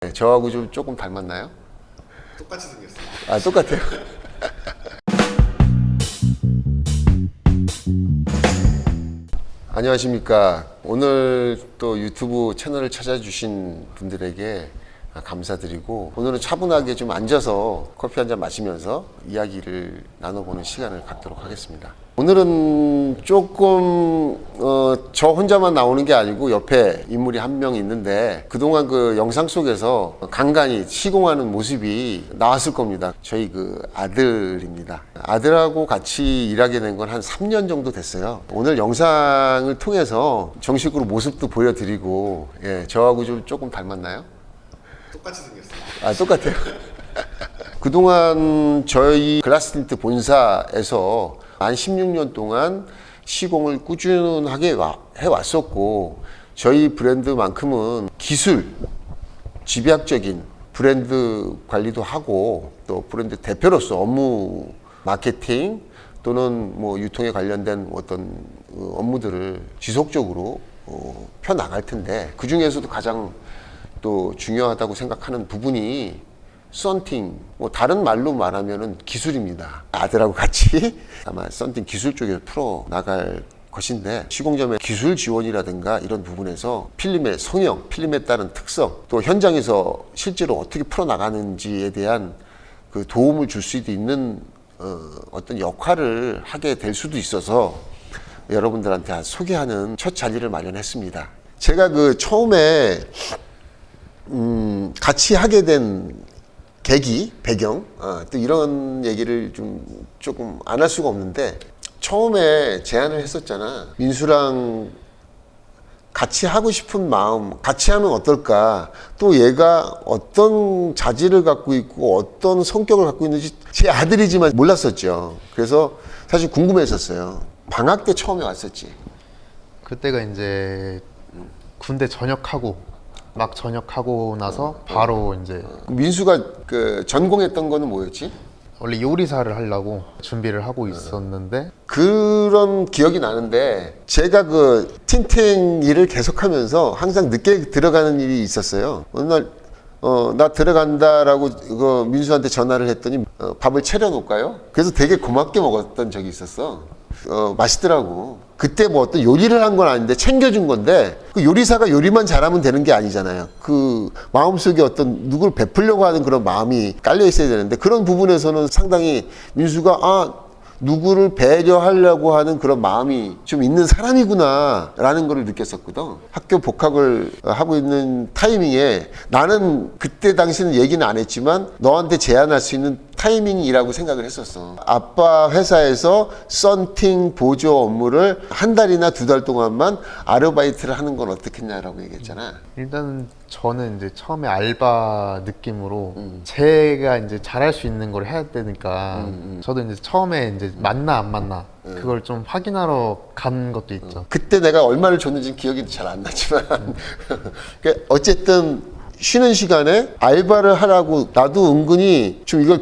네, 저하고 좀 조금 닮았나요? 똑같이 생겼어요. 아, 똑같아요. 안녕하십니까. 오늘 또 유튜브 채널을 찾아주신 분들에게 감사드리고, 오늘은 차분하게 좀 앉아서 커피 한잔 마시면서 이야기를 나눠보는 시간을 갖도록 하겠습니다. 오늘은 조금 저 혼자만 나오는 게 아니고 옆에 인물이 한 명 있는데, 그동안 그 영상 속에서 간간히 시공하는 모습이 나왔을 겁니다. 저희 그 아들입니다. 아들하고 같이 일하게 된 건 한 3년 정도 됐어요. 오늘 영상을 통해서 정식으로 모습도 보여드리고, 저하고 좀 조금 닮았나요? 똑같이 생겼어요. 아, 똑같아요. 그동안 저희 글라스틴트 본사에서 한 16년 동안 시공을 꾸준하게 해왔었고, 저희 브랜드만큼은 기술, 집약적인 브랜드 관리도 하고, 또 브랜드 대표로서 업무 마케팅 또는 뭐 유통에 관련된 어떤 업무들을 지속적으로 펴 나갈 텐데, 그 중에서도 가장 또 중요하다고 생각하는 부분이 썬팅, 뭐 다른 말로 말하면은 기술입니다. 아들하고 같이 아마 썬팅 기술 쪽에 풀어 나갈 것인데, 시공점의 기술 지원이라든가 이런 부분에서 필름의 성형, 필름에 따른 특성, 또 현장에서 실제로 어떻게 풀어 나가는지에 대한 그 도움을 줄 수도 있는 어떤 역할을 하게 될 수도 있어서 여러분들한테 소개하는 첫 자리를 마련했습니다. 제가 그 처음에 같이 하게 된 계기, 배경, 또 이런 얘기를 조금 안 할 수가 없는데, 처음에 제안을 했었잖아. 민수랑 같이 하고 싶은 마음, 같이 하면 어떨까? 또 얘가 어떤 자질을 갖고 있고 어떤 성격을 갖고 있는지 제 아들이지만 몰랐었죠. 그래서 사실 궁금했었어요. 방학 때 처음에 왔었지. 그때가 이제 군대 막 전역하고 나서 바로 이제 민수가 그 전공했던 거는 뭐였지? 원래 요리사를 하려고 준비를 하고 있었는데, 그런 기억이 나는데, 제가 그 틴팅 일을 계속하면서 항상 늦게 들어가는 일이 있었어요. 어느 날 나 들어간다라고 그 민수한테 전화를 했더니 밥을 차려놓을까요? 그래서 되게 고맙게 먹었던 적이 있었어. 맛있더라고. 그때 뭐 어떤 요리를 한 건 아닌데 챙겨준 건데, 그 요리사가 요리만 잘하면 되는 게 아니잖아요. 그 마음속에 어떤 누구를 베풀려고 하는 그런 마음이 깔려 있어야 되는데, 그런 부분에서는 상당히 민수가 누구를 배려하려고 하는 그런 마음이 좀 있는 사람이구나 라는 걸 느꼈었거든. 학교 복학을 하고 있는 타이밍에, 나는 그때 당시는 얘기는 안 했지만 너한테 제안할 수 있는 타이밍이라고 생각을 했었어. 아빠 회사에서 썬팅 보조 업무를 한 달이나 두 달 동안만 아르바이트를 하는 건 어떻겠냐라고 얘기했잖아. 일단은 저는 이제 처음에 알바 느낌으로 제가 이제 잘할 수 있는 걸 해야 되니까, 저도 이제 처음에 이제 맞나 안 맞나 그걸 좀 확인하러 간 것도 있죠. 그때 내가 얼마를 줬는지 기억이 잘 안 나지만 그러니까 어쨌든 쉬는 시간에 알바를 하라고, 나도 은근히 좀 이걸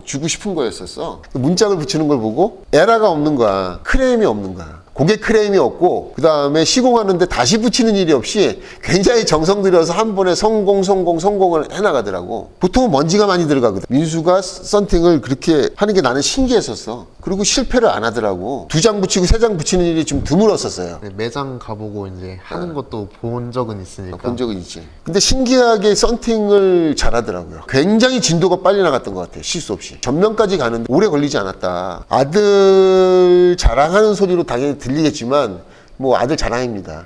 주고 싶은 거였었어. 문짝을 붙이는 걸 보고 에러가 없는 거야. 크레임이 없는 거야. 고객 크레임이 없고, 그 다음에 시공하는데 다시 붙이는 일이 없이 굉장히 정성 들여서 한 번에 성공을 해나가더라고. 보통은 먼지가 많이 들어가거든. 민수가 썬팅을 그렇게 하는 게 나는 신기했었어. 그리고 실패를 안 하더라고. 2장 붙이고 3장 붙이는 일이 좀 드물었었어요. 매장 가보고 이제 하는 것도 본 적은 있으니까. 본 적은 있지. 근데 신기하게 썬팅을 잘하더라고요. 굉장히 진도가 빨리 나갔던 것 같아요. 실수 없이. 전면까지 가는데 오래 걸리지 않았다. 아들 자랑하는 소리로 당연히 들리겠지만 뭐 아들 자랑입니다.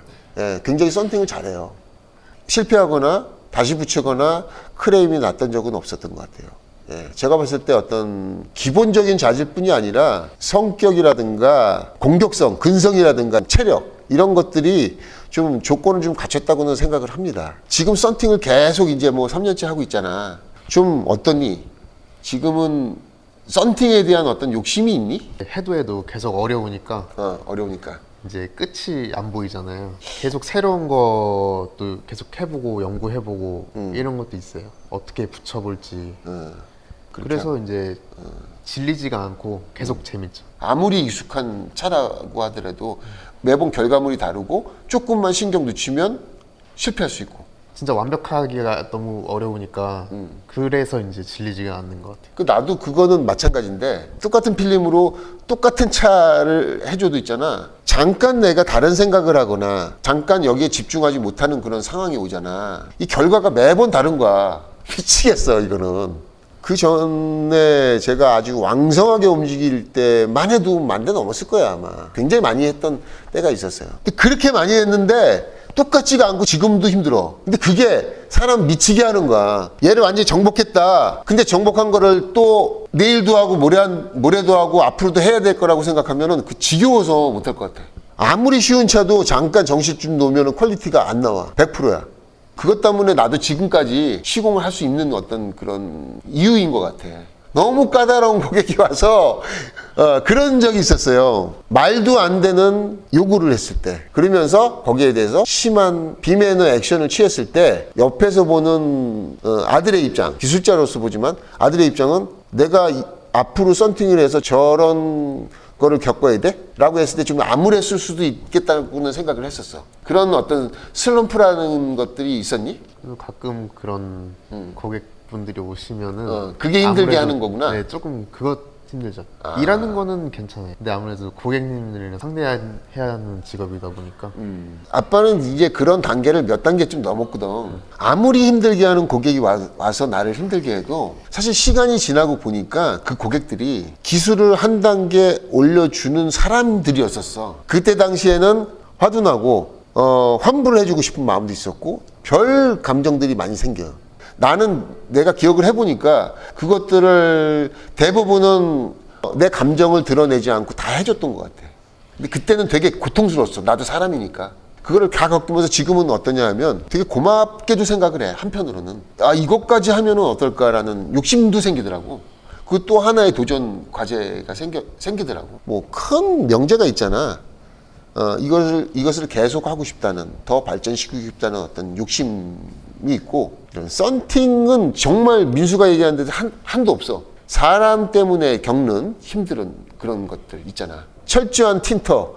굉장히 썬팅을 잘해요. 실패하거나 다시 붙이거나 크레임이 났던 적은 없었던 것 같아요. 제가 봤을 때 어떤 기본적인 자질뿐이 아니라 성격이라든가 공격성, 근성이라든가 체력, 이런 것들이 좀 조건을 좀 갖췄다고는 생각을 합니다. 지금 썬팅을 계속 이제 뭐 3년째 하고 있잖아. 좀 어떠니? 지금은 썬팅에 대한 어떤 욕심이 있니? 해도 계속 어려우니까 어려우니까. 이제 끝이 안 보이잖아요. 계속 새로운 것도 계속 해보고 연구해보고 이런 것도 있어요. 어떻게 붙여볼지. 그래서 이제 질리지가 않고 계속 재밌죠. 아무리 익숙한 차라고 하더라도 매번 결과물이 다르고 조금만 신경 늦추면 실패할 수 있고, 진짜 완벽하기가 너무 어려우니까 그래서 이제 질리지가 않는 것 같아요. 나도 그거는 마찬가지인데 똑같은 필름으로 똑같은 차를 해줘도 있잖아. 잠깐 내가 다른 생각을 하거나 잠깐 여기에 집중하지 못하는 그런 상황이 오잖아. 이 결과가 매번 다른 거야. 미치겠어 이거는. 그 전에 제가 아주 왕성하게 움직일 때만 해도 10,000대 넘었을 거야 아마. 굉장히 많이 했던 때가 있었어요. 근데 그렇게 많이 했는데 똑같지가 않고 지금도 힘들어. 근데 그게 사람 미치게 하는 거야. 얘를 완전히 정복했다. 근데 정복한 거를 또 내일도 하고 모레도 하고 앞으로도 해야 될 거라고 생각하면은 그 지겨워서 못할 것 같아. 아무리 쉬운 차도 잠깐 정신 좀 놓으면은 퀄리티가 안 나와. 100%야. 그것 때문에 나도 지금까지 시공을 할 수 있는 어떤 그런 이유인 것 같아. 너무 까다로운 고객이 와서 그런 적이 있었어요. 말도 안 되는 요구를 했을 때, 그러면서 거기에 대해서 심한 비매너 액션을 취했을 때 옆에서 보는 아들의 입장, 기술자로서 보지만 아들의 입장은 내가 앞으로 썬팅을 해서 저런 거를 겪어야 돼? 라고 했을 때 좀 암울했을 수도 있겠다고는 생각을 했었어. 그런 어떤 슬럼프라는 것들이 있었니? 가끔 그런 고객분들이 오시면은 그게 힘들게 아무래도, 하는 거구나. 네, 조금 그것 힘들죠. 일하는 거는 괜찮아요. 근데 아무래도 고객님들이랑 상대해야 하는 직업이다 보니까 아빠는 이제 그런 단계를 몇 단계 좀 넘었거든. 아무리 힘들게 하는 고객이 와서 나를 힘들게 해도 사실 시간이 지나고 보니까 그 고객들이 기술을 한 단계 올려주는 사람들이었었어. 그때 당시에는 화도 나고 환불을 해주고 싶은 마음도 있었고 별 감정들이 많이 생겨. 나는 내가 기억을 해보니까 그것들을 대부분은 내 감정을 드러내지 않고 다 해줬던 것 같아. 근데 그때는 되게 고통스러웠어. 나도 사람이니까. 그거를 다 겪으면서 지금은 어떠냐 하면 되게 고맙게도 생각을 해. 한편으로는. 아, 이것까지 하면은 어떨까라는 욕심도 생기더라고. 그 또 하나의 도전 과제가 생기더라고. 뭐 큰 명제가 있잖아. 이것을 계속 하고 싶다는, 더 발전시키고 싶다는 어떤 욕심이 있고, 이런 썬팅은 정말 민수가 얘기하는 데도 한도 없어. 사람 때문에 겪는 힘든 그런 것들 있잖아. 철저한 틴터,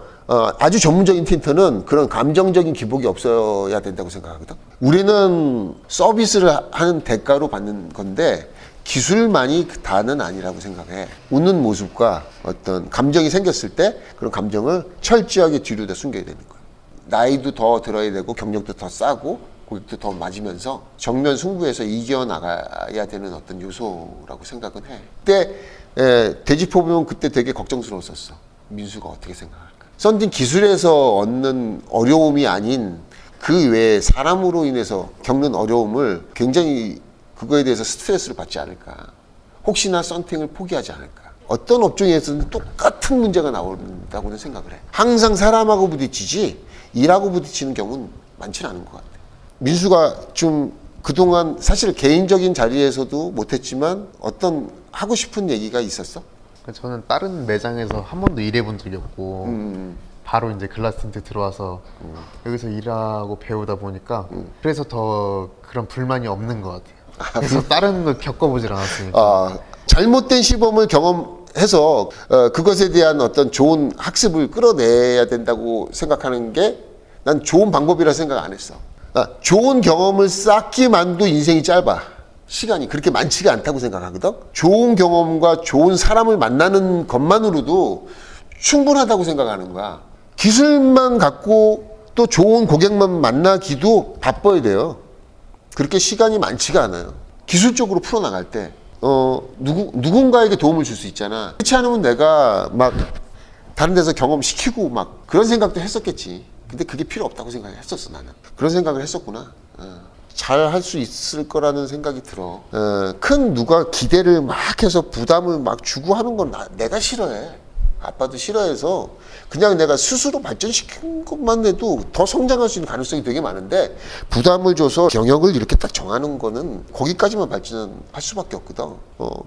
아주 전문적인 틴터는 그런 감정적인 기복이 없어야 된다고 생각하거든. 우리는 서비스를 하는 대가로 받는 건데 기술만이 다는 아니라고 생각해. 웃는 모습과 어떤 감정이 생겼을 때 그런 감정을 철저하게 뒤로다 숨겨야 되는 거야. 나이도 더 들어야 되고 경력도 더 쌓고 고객도 더 맞으면서 정면 승부에서 이겨나가야 되는 어떤 요소라고 생각은 해. 그때 되짚어 보면 그때 되게 걱정스러웠었어. 민수가 어떻게 생각할까. 썬팅 기술에서 얻는 어려움이 아닌 그 외에 사람으로 인해서 겪는 어려움을 굉장히 그거에 대해서 스트레스를 받지 않을까. 혹시나 썬팅을 포기하지 않을까. 어떤 업종에서는 똑같은 문제가 나온다고는 생각을 해. 항상 사람하고 부딪히지 일하고 부딪히는 경우는 많지는 않은 것 같아. 민수가 좀 그동안 사실 개인적인 자리에서도 못했지만 어떤 하고 싶은 얘기가 있었어? 저는 다른 매장에서 한 번도 일해본 적이 없고 바로 이제 글라스 틴트 들어와서 여기서 일하고 배우다 보니까 그래서 더 그런 불만이 없는 것 같아요. 그래서 다른 걸 겪어보질 않았으니까. 잘못된 시범을 경험해서 그것에 대한 어떤 좋은 학습을 끌어내야 된다고 생각하는 게 난 좋은 방법이라 생각 안 했어. 좋은 경험을 쌓기만도 인생이 짧아. 시간이 그렇게 많지가 않다고 생각하거든. 좋은 경험과 좋은 사람을 만나는 것만으로도 충분하다고 생각하는 거야. 기술만 갖고 또 좋은 고객만 만나기도 바빠야 돼요. 그렇게 시간이 많지가 않아요. 기술적으로 풀어나갈 때 누군가에게 도움을 줄 수 있잖아. 그렇지 않으면 내가 막 다른 데서 경험시키고 막 그런 생각도 했었겠지. 근데 그게 필요 없다고 생각했었어. 나는 그런 생각을 했었구나. 잘 할 수 있을 거라는 생각이 들어. 큰 누가 기대를 막 해서 부담을 막 주고 하는 건 내가 싫어해. 아빠도 싫어해서 그냥 내가 스스로 발전시킨 것만 해도 더 성장할 수 있는 가능성이 되게 많은데 부담을 줘서 경영을 이렇게 딱 정하는 거는 거기까지만 발전할 수밖에 없거든.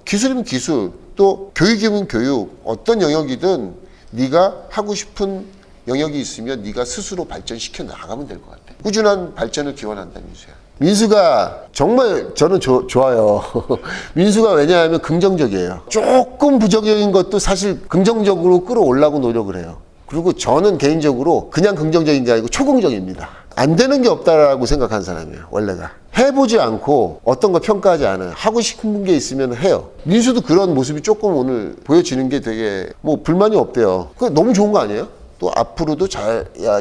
기술이면 기술, 또 교육이면 교육, 어떤 영역이든 네가 하고 싶은 영역이 있으면 네가 스스로 발전시켜 나가면 될 것 같아. 꾸준한 발전을 기원한다, 민수야. 민수가 정말 저는 좋아요. 민수가 왜냐하면 긍정적이에요. 조금 부정적인 것도 사실 긍정적으로 끌어올라고 노력을 해요. 그리고 저는 개인적으로 그냥 긍정적인 게 아니고 초긍정입니다. 안 되는 게 없다라고 생각하는 사람이에요. 원래가 해보지 않고 어떤 거 평가하지 않아요. 하고 싶은 게 있으면 해요. 민수도 그런 모습이 조금 오늘 보여지는 게 되게 뭐 불만이 없대요. 그게 너무 좋은 거 아니에요? 또 앞으로도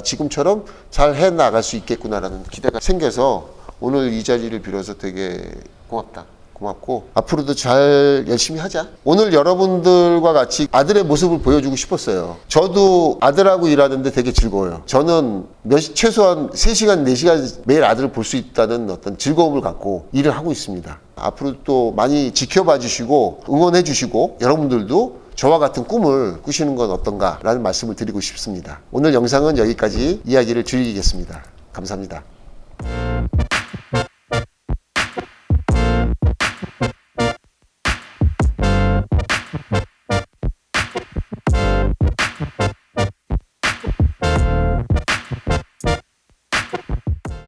지금처럼 잘 해 나갈 수 있겠구나라는 기대가 생겨서 오늘 이 자리를 빌어서 되게 고맙고 앞으로도 잘 열심히 하자. 오늘 여러분들과 같이 아들의 모습을 보여주고 싶었어요. 저도 아들하고 일하는데 되게 즐거워요. 저는 최소한 3시간, 4시간 매일 아들을 볼 수 있다는 어떤 즐거움을 갖고 일을 하고 있습니다. 앞으로 또 많이 지켜봐 주시고 응원해 주시고 여러분들도 저와 같은 꿈을 꾸시는 건 어떤가라는 말씀을 드리고 싶습니다. 오늘 영상은 여기까지 이야기를 줄이겠습니다. 감사합니다.